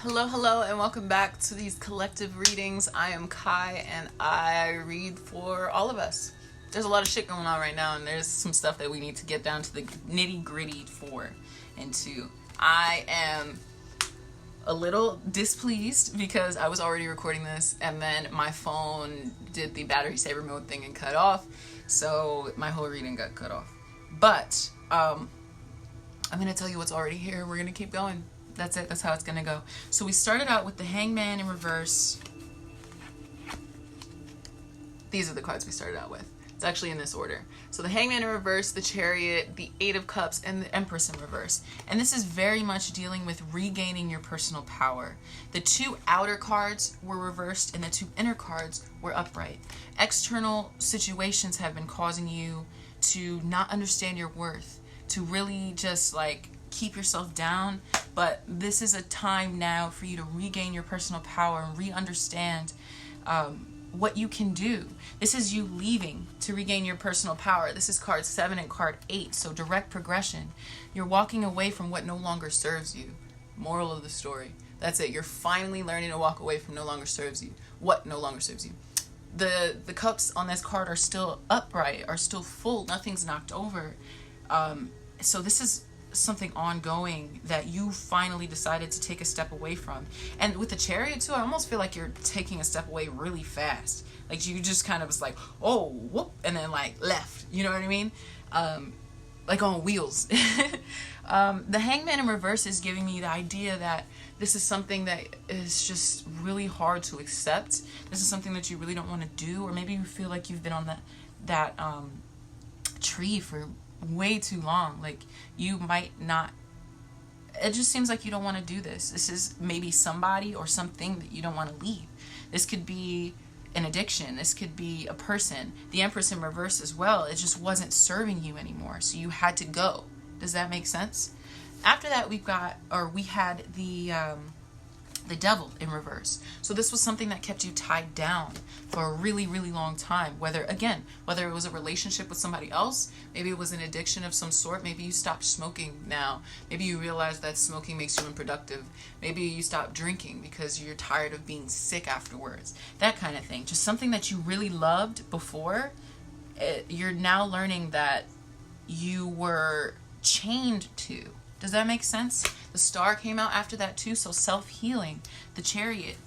Hello, and welcome back to these collective readings. I am Kai, and I read for all of us. There's a lot of shit going on right now, and there's some stuff that we need to get down to the nitty gritty for. And to, I am a little displeased because I was already recording this, and then my phone did the battery saver mode thing and cut off, so my whole reading got cut off. But I'm gonna tell you what's already here. We're gonna keep going. That's it. That's how it's gonna go. So we started out with the Hangman in reverse. These are the cards we started out with. It's actually in this order. So the Hangman in reverse, the Chariot, the Eight of Cups, and the Empress in reverse. And this is very much dealing with regaining your personal power. The two outer cards were reversed and the two inner cards were upright. External situations have been causing you to not understand your worth, to really just like keep yourself down. But this is a time now for you to regain your personal power and re-understand what you can do. This is you leaving to regain your personal power. This is card 7 and card 8, so direct progression. You're walking away from what no longer serves you. Moral of the story. That's it. You're finally learning to walk away from no longer serves you. What no longer serves you. The cups on this card are still upright, are still full. Nothing's knocked over. So this is something ongoing that you finally decided to take a step away from. And with the Chariot too, I almost feel like you're taking a step away really fast. Like you just kind of was like, oh, whoop, and then like left. You know what I mean? Like on wheels. The Hangman in reverse is giving me the idea that this is something that is just really hard to accept. This is something that you really don't want to do, or maybe you feel like you've been on that tree for way too long. Like you might not, it just seems like you don't want to do this. This is maybe somebody or something that you don't want to leave. This could be an addiction. This could be a person. The Empress in reverse as well. It just wasn't serving you anymore, so you had to go. Does that make sense? After that, we had the Devil in reverse. So this was something that kept you tied down for a really, really long time. Whether it was a relationship with somebody else, maybe it was an addiction of some sort. Maybe you stopped smoking now. Maybe you realize that smoking makes you unproductive. Maybe you stopped drinking because you're tired of being sick afterwards. That kind of thing. Just something that you really loved before. You're now learning that you were chained to. Does that make sense? The Star came out after that too, so self-healing. The Chariot,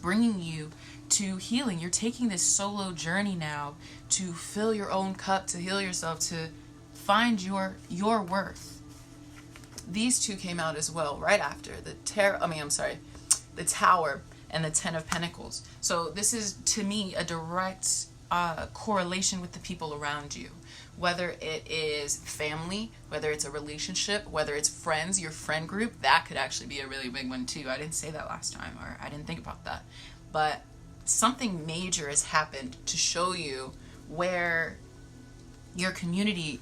bringing you to healing. You're taking this solo journey now to fill your own cup, to heal yourself, to find your worth. These two came out as well right after the Tower and the Ten of Pentacles. So this is, to me, a direct correlation with the people around you. Whether it is family, whether it's a relationship, whether it's friends, your friend group, that could actually be a really big one too. I didn't say that last time, or I didn't think about that. But something major has happened to show you where your community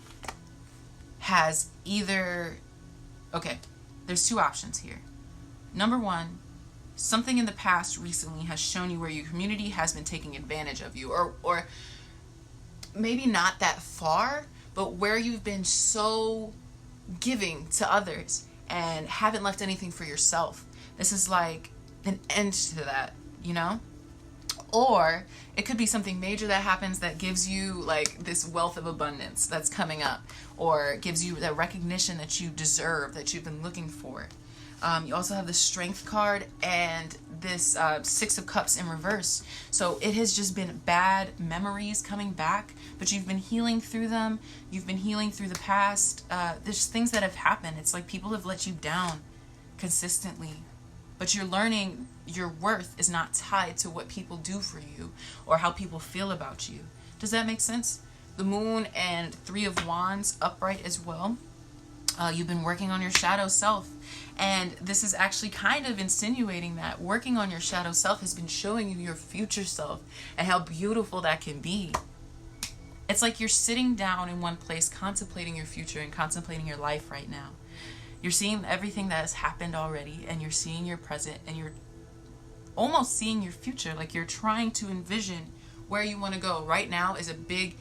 has either... Okay, there's two options here. Number one, something in the past recently has shown you where your community has been taking advantage of you, or maybe not that far, but where you've been so giving to others and haven't left anything for yourself. This is like an end to that, you know? Or it could be something major that happens that gives you like this wealth of abundance that's coming up, or gives you the recognition that you deserve, that you've been looking for. You also have the Strength card and this Six of Cups in reverse. So it has just been bad memories coming back, but you've been healing through them. You've been healing through the past. There's things that have happened. It's like people have let you down consistently, but you're learning your worth is not tied to what people do for you or how people feel about you. Does that make sense? The Moon and Three of Wands upright as well. You've been working on your shadow self, and this is actually kind of insinuating that working on your shadow self has been showing you your future self and how beautiful that can be. It's like you're sitting down in one place contemplating your future and contemplating your life right now. You're seeing everything that has happened already, and you're seeing your present, and you're almost seeing your future. Like you're trying to envision where you want to go. Right now is a big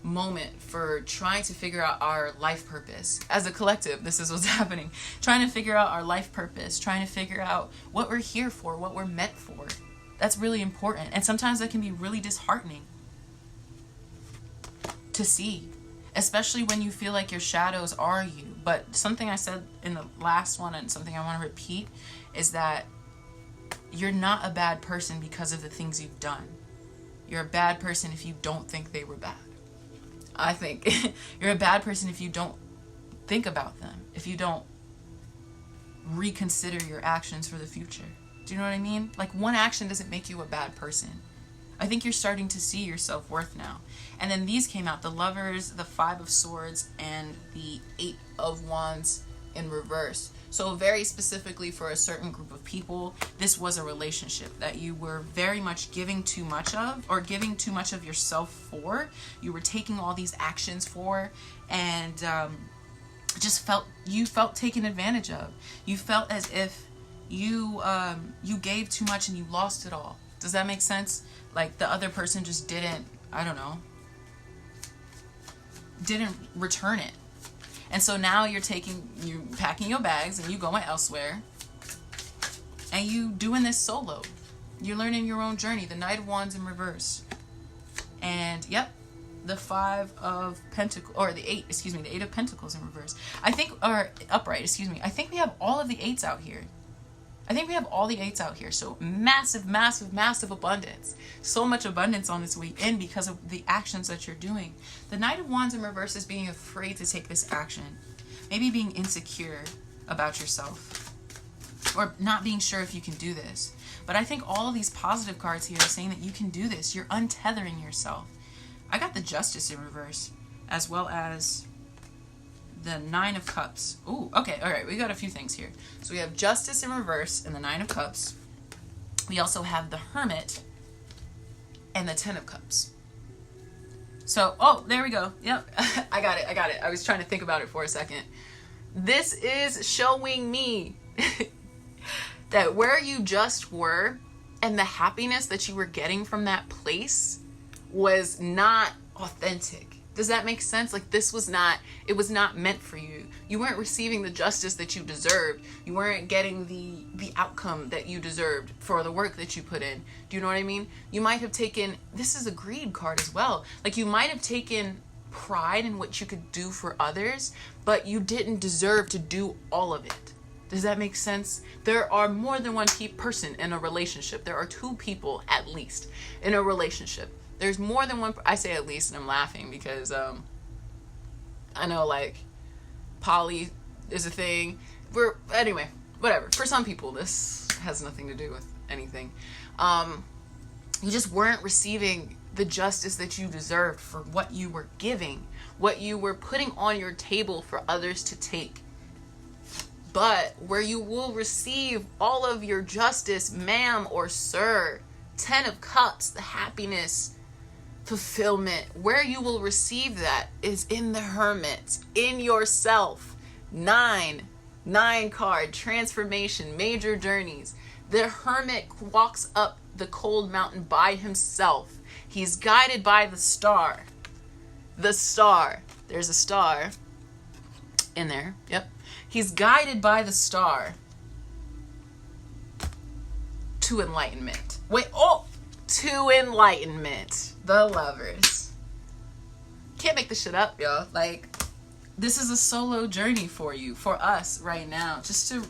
moment for trying to figure out our life purpose. As a collective, this is what's happening. Trying to figure out our life purpose, trying to figure out what we're here for, what we're meant for. That's really important. And sometimes that can be really disheartening to see, especially when you feel like your shadows are you. But something I said in the last one, and something I want to repeat, is that you're not a bad person because of the things you've done. You're a bad person if you don't think they were bad. I think you're a bad person if you don't think about them, if you don't reconsider your actions for the future. Do you know what I mean? Like, one action doesn't make you a bad person. I think you're starting to see your self-worth now. And then these came out, the Lovers, the Five of Swords, and the Eight of Wands in reverse. So very specifically for a certain group of people, this was a relationship that you were very much giving too much of, or giving too much of yourself for. You were taking all these actions for, and you felt taken advantage of. You felt as if you gave too much and you lost it all. Does that make sense? Like, the other person just didn't return it. And so now you packing your bags and you going elsewhere, and you doing this solo. You're learning your own journey. The Knight of Wands in reverse. And yep, the Five of Pentacles, or the Eight of Pentacles in reverse. I think, or upright, I think we have all of the eights out here. So massive, massive, massive abundance. So much abundance on its way in because of the actions that you're doing. The Knight of Wands in reverse is being afraid to take this action. Maybe being insecure about yourself, or not being sure if you can do this. But I think all of these positive cards here are saying that you can do this. You're untethering yourself. I got the Justice in reverse, as well as the Nine of Cups. Ooh, okay, all right, we got a few things here. So we have Justice in reverse and the Nine of Cups. We also have the Hermit and the Ten of Cups. So, oh, there we go. Yep, I got it. I was trying to think about it for a second. This is showing me that where you just were and the happiness that you were getting from that place was not authentic. Does that make sense? Like, it was not meant for you. You weren't receiving the justice that you deserved. You weren't getting the outcome that you deserved for the work that you put in. Do you know what I mean? You might have taken, this is a greed card as well. Like, you might have taken pride in what you could do for others, but you didn't deserve to do all of it. Does that make sense? There are more than one person in a relationship. There are two people at least in a relationship. There's more than one. I say at least, and I'm laughing because I know, like, poly is a thing. Anyway, whatever. For some people, this has nothing to do with anything. You just weren't receiving the justice that you deserved for what you were giving, what you were putting on your table for others to take. But where you will receive all of your justice, ma'am or sir, Ten of Cups, the happiness, fulfillment, where you will receive that is in the Hermit, in yourself. Nine card, transformation, major journeys. The Hermit walks up the cold mountain by himself. He's guided by the star. There's a star in there. Yep. He's guided by the star to enlightenment. To enlightenment. The Lovers. Can't make this shit up, y'all. Like, this is a solo journey for you, for us right now, just to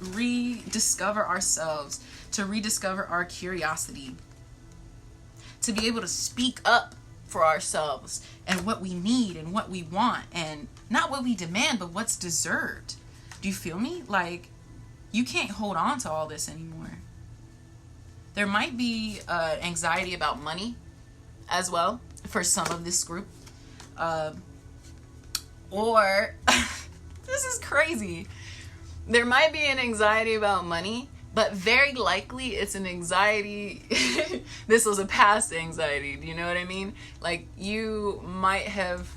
rediscover ourselves, to rediscover our curiosity, to be able to speak up for ourselves and what we need and what we want, and not what we demand, but what's deserved. Do you feel me? Like, you can't hold on to all this anymore. There might be anxiety about money as well for some of this group. Or, this is crazy. There might be an anxiety about money, but very likely it's an anxiety. This was a past anxiety. Do you know what I mean? Like, you might have,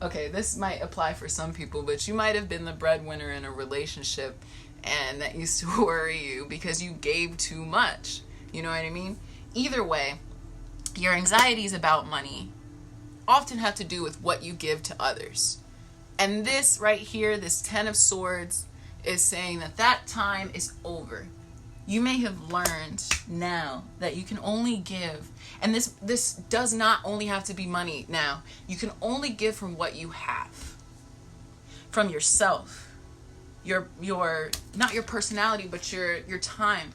okay, this might apply for some people, but you might have been the breadwinner in a relationship, and that used to worry you because you gave too much. You know what I mean? Either way, your anxieties about money often have to do with what you give to others. And this right here, this 10 of Swords, is saying that that time is over. You may have learned now that you can only give, and this does not only have to be money now. You can only give from what you have, from yourself, your not your personality, but your time,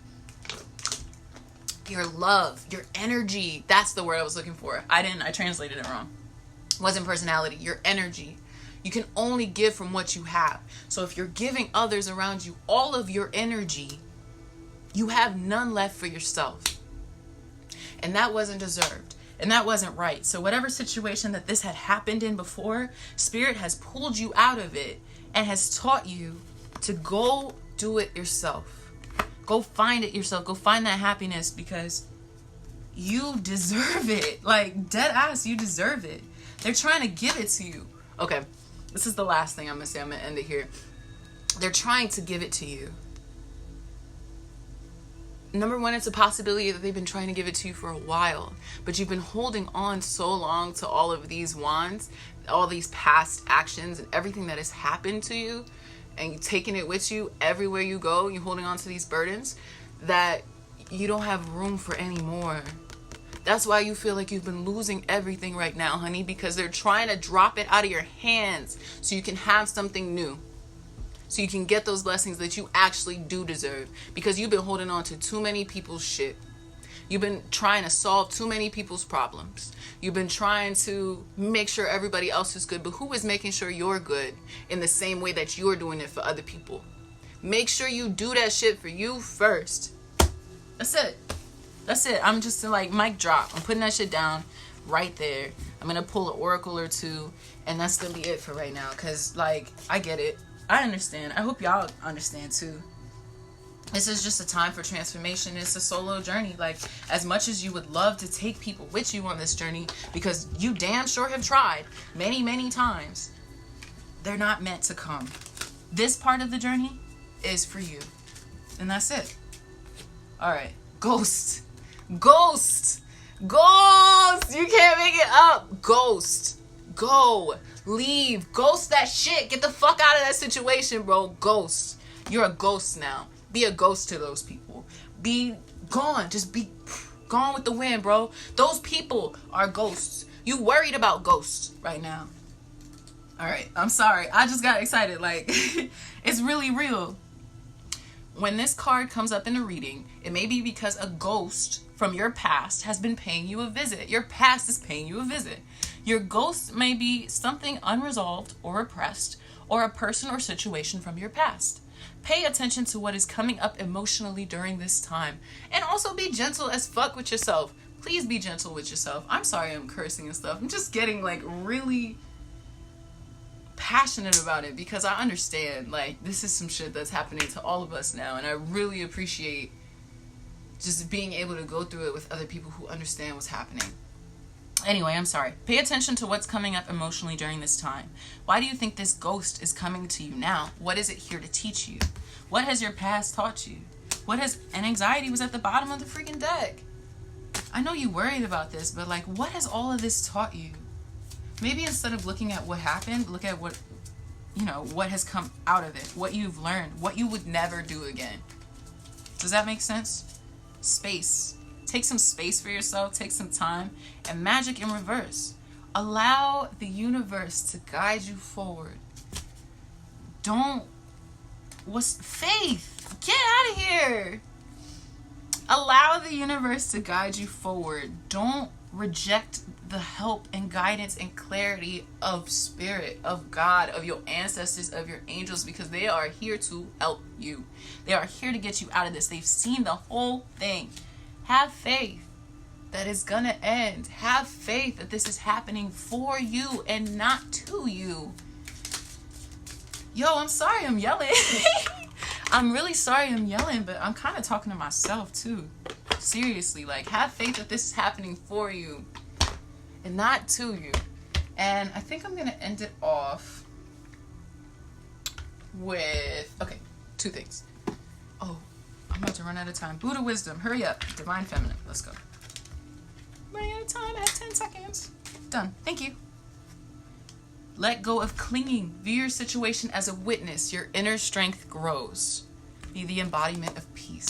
your love, your energy. That's the word I was looking for. I translated it wrong. It wasn't personality, your energy. You can only give from what you have. So if you're giving others around you all of your energy, you have none left for yourself. And that wasn't deserved. And that wasn't right. So whatever situation that this had happened in before, Spirit has pulled you out of it and has taught you to go do it yourself. Go find it yourself. Go find that happiness, because you deserve it. Like, dead ass, you deserve it. They're trying to give it to you. Okay, this is the last thing I'm going to say. I'm going to end it here. They're trying to give it to you. Number one, it's a possibility that they've been trying to give it to you for a while, but you've been holding on so long to all of these wands, all these past actions and everything that has happened to you, and you're taking it with you everywhere you go. You're holding on to these burdens that you don't have room for anymore. That's why you feel like you've been losing everything right now, honey, because they're trying to drop it out of your hands so you can have something new. So you can get those blessings that you actually do deserve, because you've been holding on to too many people's shit. You've been trying to solve too many people's problems. You've been trying to make sure everybody else is good, but who is making sure you're good in the same way that you're doing it for other people? Make sure you do that shit for you first. That's it. That's it. I'm just like, mic drop. I'm putting that shit down right there. I'm going to pull an oracle or two, and that's going to be it for right now, because, like, I get it. I understand. I hope y'all understand too. This is just a time for transformation. It's a solo journey. Like, as much as you would love to take people with you on this journey, because you damn sure have tried many, many times, they're not meant to come. This part of the journey is for you. And that's it. All right. Ghost. Ghost. Ghost. You can't make it up. Ghost. Go. Leave. Ghost that shit. Get the fuck out of that situation, bro. Ghost. You're a ghost now. Be a ghost to those people. Be gone. Just be gone with the wind, bro. Those people are ghosts. You worried about ghosts right now. All right. I'm sorry. I just got excited. Like, it's really real. When this card comes up in a reading, it may be because a ghost from your past has been paying you a visit. Your past is paying you a visit. Your ghost may be something unresolved or repressed, or a person or situation from your past. Pay attention to what is coming up emotionally during this time. And also be gentle as fuck with yourself. Please be gentle with yourself. I'm sorry I'm cursing and stuff. I'm just getting like really passionate about it, because I understand, like, this is some shit that's happening to all of us now, and I really appreciate just being able to go through it with other people who understand what's happening. Anyway, I'm sorry. Pay attention to what's coming up emotionally during this time. Why do you think this ghost is coming to you now? What is it here to teach you? What has your past taught you? And anxiety was at the bottom of the freaking deck. I know you worried about this, but like, what has all of this taught you? Maybe instead of looking at what happened, look at what, what has come out of it, what you've learned, what you would never do again. Does that make sense? Space. Take some space for yourself, take some time, and magic in reverse. Allow the universe to guide you forward. Faith? Get out of here. Allow the universe to guide you forward. Don't reject the help and guidance and clarity of Spirit, of God, of your ancestors, of your angels, because they are here to help you. They are here to get you out of this. They've seen the whole thing. Have faith that it's gonna end. Have faith that this is happening for you and not to you. Yo, I'm sorry I'm yelling. I'm really sorry I'm yelling, but I'm kind of talking to myself too. Seriously, like, have faith that this is happening for you and not to you. And I think I'm gonna end it off with, okay, two things. Oh, I'm about to run out of time. Buddha wisdom, hurry up. Divine feminine, let's go. Running out of time, I have 10 seconds. Done, thank you. Let go of clinging. View your situation as a witness. Your inner strength grows. Be the embodiment of peace.